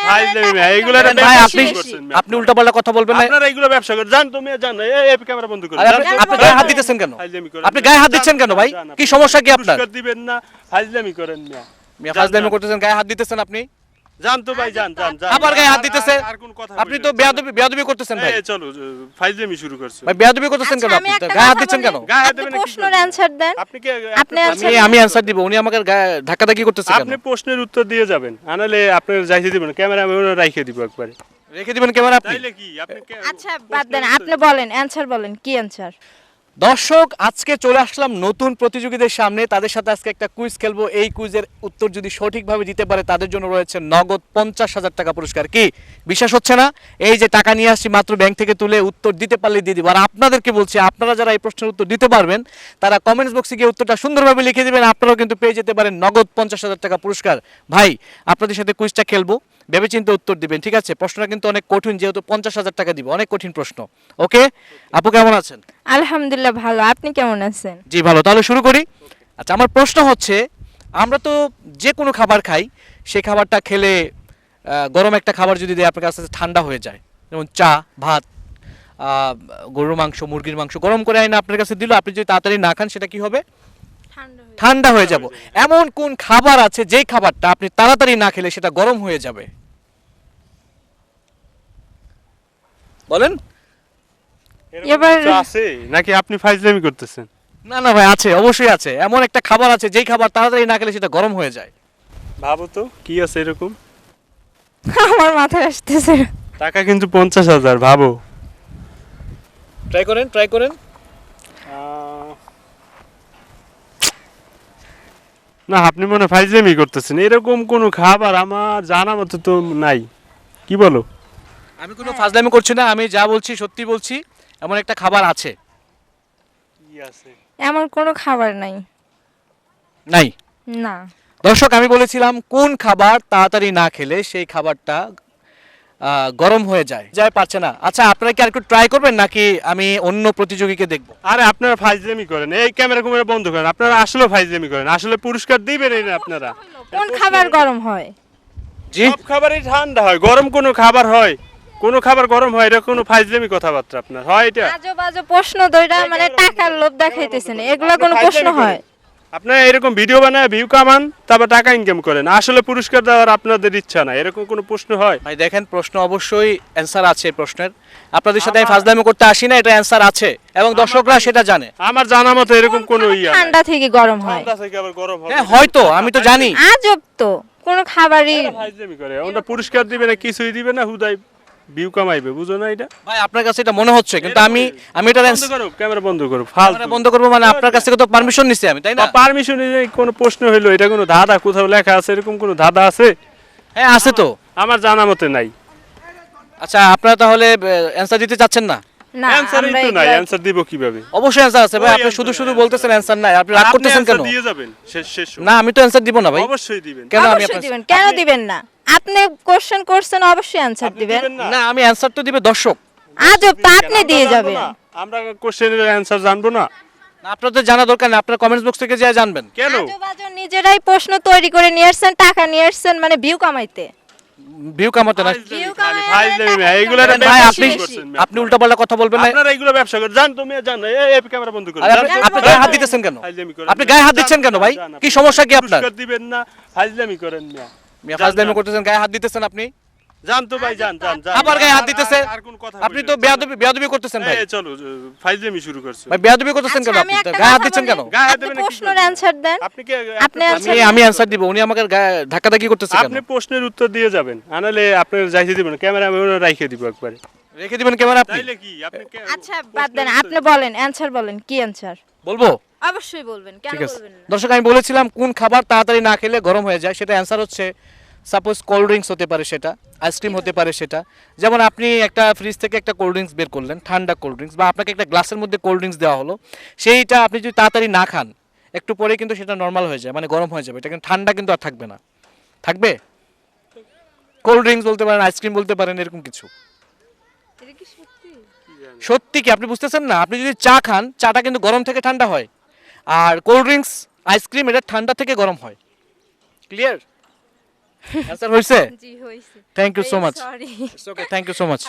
ফাইজলামি ভাই, এগুলো একটা ভাই ব্যবসা আপনি শুরু করছেন ভাই। আপনি উল্টাপাল্টা কথা বলবেন না। আপনারা এগুলো ব্যবসা করেন, জান তুমি জান, এই ক্যামেরা বন্ধ করুন। আরে আপনি গায়ে হাত দিতেছেন কেন? ফাইজলামি করেন আপনি না। গায়ে হাত দিচ্ছেন কেন ভাই? জান, কি আপনি সমস্যা কি আপনার? পুরস্কার দিবেন না, ফাইজলামি করেন না। ফাজলামি করতেছেন, গায়ে হাত দিতেছেন আপনি। জান তো ভাই, জান জান জান। আবার গায়ে হাত দিতেছে। আর কোন কথা আপনি তো বেয়াদবি করতেছেন ভাই। এই চলো, ফাইজলামি শুরু করছো। ভাই বেয়াদবি করতেছেন কেন? আচ্ছা, আপনি আমি একটা গায়ে হাত কথা দিচ্ছেন বলি। কেন? গায়ে হাত আপনি দেবেন না, কি প্রশ্নের করবেন? অ্যানসার দেন। আপনি কি আপনি আমি অ্যানসার দিব, উনি আমাকে ধাক্কাধাক্কি করতেছে কেন? আপনি প্রশ্নের উত্তর দিয়ে যাবেন, আনালে আপনার যাইতে দিবেন, ক্যামেরা আমি রাইখে দিব একবারে। রেখে দিবেন ক্যামেরা আপনি। তাইলে কি আপনি আচ্ছা বাদ দেন, আপনি বলেন অ্যানসার বলেন, কি অ্যানসার? দর্শক, আজকে চলে আসলাম নতুন প্রতিযোগীদের সামনে, তাদের সাথে আজকে একটা কুইজ খেলবো। এই কুইজের উত্তর যদি সঠিকভাবে দিতে পারে তাদের জন্য রয়েছে নগদ 50,000 টাকা পুরস্কার। কি বিশ্বাস হচ্ছে না? এই যে টাকা নিয়ে আসছি মাত্র ব্যাংক থেকে তুলে, উত্তর দিতে পারলে দিয়ে দিব। আর আপনাদেরকে বলছি, আপনারা যারা এই প্রশ্নের উত্তর দিতে পারবেন তারা কমেন্টস বক্সে গিয়ে উত্তরটা সুন্দরভাবে লিখে দিবেন, আপনারাও কিন্তু পেয়ে যেতে পারেন নগদ 50,000 টাকা পুরস্কার। ভাই আপনাদের সাথে কুইজটা খেলবো, ভেবেচিন্তে উত্তর দিবেন, ঠিক আছে? প্রশ্নটা কিন্তু অনেক কঠিন, যেহেতু 50,000 টাকা দিব, অনেক কঠিন প্রশ্ন। ওকে আপু, কেমন আছেন? আলহামদুলিল্লাহ ভালো, আপনি কেমন আছেন? জি ভালো, তাহলে শুরু করি। আচ্ছা, আমার প্রশ্ন হচ্ছে, আমরা তো যে কোনো খাবার খাই, সেই খাবারটা খেলে গরম একটা খাবার যদি দেয় আপনার কাছে ঠান্ডা হয়ে যায়, যেমন চা, ভাত, গরুর মাংস, মুরগির মাংস গরম করে আইনা আপনার কাছে দিল, আপনি যদি তাড়াতাড়ি না খান সেটা কি হবে? ঠান্ডা হয়ে যাব। এমন কোন খাবার আছে যেই খাবারটা আপনি তাড়াতাড়ি না খেলে সেটা গরম হয়ে যাবে? বলেন। এবার কিছু আছে নাকি আপনি ফাইজলামি করতেছেন? না না ভাই, আছে, অবশ্যই আছে। এমন একটা খাবার আছে যেই খাবার তাড়াতাড়ি না খেলে সেটা গরম হয়ে যায়। ভাবো তো কি আছে এরকম। আমার মাথায় আসতেছে। টাকা কিন্তু 50,000, ভাবো। ট্রাই করেন, ট্রাই করেন। না, আপনি মনে হয় ফাইজলামি করতেছেন, এরকম কোনো খাবার আমার জানা মতো তো নাই। কি বলো? আমি কোনো ফাজলামি করছি না, আমি যা বলছি সত্যি বলছি। এমন একটা খাবার আছে। কি আছে? এমন কোনো খাবার নাই। নাই। না। দর্শক, আমি বলেছিলাম কোন খাবার তাড়াতাড়ি না খেলে সেই খাবারটা গরম হয়ে যায় পারছে না। আচ্ছা, আপনারা কি আর একটু ট্রাই করবেন নাকি আমি অন্য প্রতিযোগীকে দেখব? আরে আপনারা ফাইজলামি করেন, এই ক্যামেরা কুমেরা বন্ধ করেন। আপনারা আসলে ফাইজলামি করেন, আসলে পুরস্কার দিবেন না আপনারা। কোন খাবার গরম হয়? জি, সব খাবারই ঠান্ডা হয়, গরম কোনো খাবার হয়? কোন খাবার গরম হয়? এটা কোনো ফাইজলামি কথাবার্তা আপনার হয় এটা? আজব আজব প্রশ্ন দইরা, মানে টাকার লোভ দেখাইতেছেন, এগুলা কোনো প্রশ্ন হয়? আপনারা এরকম ভিডিও বানায় ভিউ কামান, তারপর টাকা ইনকাম করেন, আসলে পুরস্কার দেওয়ার আপনাদের ইচ্ছা না, এরকম কোনো প্রশ্ন হয়? ভাই দেখেন, প্রশ্ন অবশ্যই অ্যান্সার আছে প্রশ্নের। আপনাদের সাথে আমি ফাজলামি করতে আসি না, এটা অ্যান্সার আছে এবং দর্শকরা সেটা জানে। আমার জানা মতো এরকম কোনো ইয়া নাই। ঠান্ডা থেকে গরম হয়? ঠান্ডা থেকে আবার গরম হবে? হ্যাঁ হয়তো, আমি তো জানি। আজব তো, কোন খাবারই। ফাইজলামি করে, ওটা পুরস্কার দিবে না, কিছুই দিবে না, হুদাই ভিউ কামাইবে, বুঝো না এটা? ভাই আপনার কাছে এটা মনে হচ্ছে, কিন্তু আমি এটা বন্ধ করো, ক্যামেরা বন্ধ করো, ফালতু। বন্ধ করবো মানে আপনার কাছ থেকে তো পারমিশন নিছি আমি, তাই না? পারমিশন নিয়ে কোনো প্রশ্ন হইলো? এটা কোনো ধাঁধা কোথাও লেখা আছে? এরকম কোনো ধাঁধা আছে? হ্যাঁ আছে তো। আমার জানা মতে নাই। আচ্ছা, আপনারা তাহলে অ্যান্সার দিতে চাচ্ছেন না? না, অ্যানসারই আমরা তো নাই, এগুলা- অ্যানসার দিব কিভাবে? অবশ্যই অ্যান্সার আছে ভাই, ওই আপনি answer শুধু নাই, শুধু answer বলতেছেন অ্যান্সার নাই, আপনি রাগ আপনি করতেছেন কেন? answer দিয়ে যাবেন, শেষ না, আমি তো অ্যান্সার দিব না ভাই। অবশ্যই দিবেন। কেন আমি অবশ্যই দিবেন, কেন দিবেন না? আপনি কোশ্চেন করছেন, অবশ্যই অ্যানসার আপনি দিবেন। দিবেন না? না, আমি অ্যান্সার তো দিবে দর্শক। আজব তো, আপনি আমরা দিয়ে জানবো যাবেন। না? আমরা কোশ্চেনের অ্যানসার জানবো না? না, আপনাদের জানা দরকার না, আপনারা কমেন্টস বক্স থেকে যা জানবেন। কেন? আজব আজব নিজেরাই প্রশ্ন তৈরি করে নিয়ে আসছেন, টাকা নিয়ে আসছেন, মানে ভিউ কামাইতে। ভিউ কামাতে না। ভিউ খালি কামাই ফাইজলামি টাকা ভাই, এগুলো একটা ভাই ব্যবসা আপনি শুরু করছেন ভাই। আপনি উল্টাপাল্টা কথা বলবেন না। আপনারা এগুলো ব্যবসা করেন, জান তুমি জান, এই ক্যামেরা বন্ধ করুন। আর আপনি গায়ে হাত দিতেছেন কেন? ফাইজলামি করেন আপনি না। গায়ে হাত দিচ্ছেন কেন ভাই? জান, কি আপনি সমস্যা কি আপনার? পুরস্কার দিবেন না, ফাইজলামি করেন না। ফাজলামি করতেছেন, গায়ে হাত দিতেছেন আপনি। জান তো ভাই, জান জান জান। আবার গায়ে হাত দিতেছে। আর কোন কথা আপনি তো বেয়াদবি করতেছেন ভাই। এই চলো, ফাইজলামি শুরু করছো। ভাই বেয়াদবি করতেছেন কেন? আচ্ছা, আপনি আমি একটা গায়ে হাত কথা দিচ্ছেন বলি। কেন? গায়ে হাত আপনি দেবেন না, কি প্রশ্নের করবেন? অ্যানসার দেন। আপনি কি আপনি answer আমি অ্যান্সার দিব, উনি আমাকে ধাক্কাধাক্কি করতেছে কেন? আপনি প্রশ্নের উত্তর দিয়ে যাবেন, আনালে আপনার যাইতে দিবেন, ক্যামেরা আমি রাইখে দিব একবারে। রেখে দিবেন ক্যামেরা আপনি? তাইলে কি আপনি আচ্ছা বাদ দেন, আপনি বলেন, অ্যানসার বলেন, কি অ্যানসার? বলবো? অবশ্যই বলবেন, কেন ঠিক আছে বলবেন না? দর্শক, আমি বলেছিলাম কোন খাবার তাড়াতাড়ি না খেলে গরম হয়ে যায়, সেটা অ্যান্সার হচ্ছে সাপোজ কোল্ড ড্রিঙ্কস হতে পারে, সেটা আইসক্রিম হতে পারে। সেটা যেমন আপনি একটা ফ্রিজ থেকে একটা কোল্ড ড্রিঙ্কস বের করলেন, ঠান্ডা কোল্ড ড্রিঙ্কস, বা আপনাকে একটা গ্লাসের মধ্যে কোল্ড ড্রিঙ্কস দেওয়া হলো, সেইটা আপনি যদি তাড়াতাড়ি না খান একটু পরে কিন্তু সেটা নর্মাল হয়ে যায়, মানে গরম হয়ে যাবে, এটা কিন্তু ঠান্ডা কিন্তু আর থাকবে না। থাকবে কোল্ড ড্রিঙ্কস বলতে পারেন, আইসক্রিম বলতে পারেন, এরকম কিছু। সত্যি কি আপনি বুঝতেছেন না? আপনি যদি চা খান, চাটা কিন্তু গরম থেকে ঠান্ডা হয়, আর কোল্ড ড্রিঙ্কস, আইসক্রিম এটা ঠান্ডা থেকে গরম হয়। ক্লিয়ার? অ্যান্সার হয়েছে? জি হইছে। Thank you so much. Sorry. Okay, thank you so much.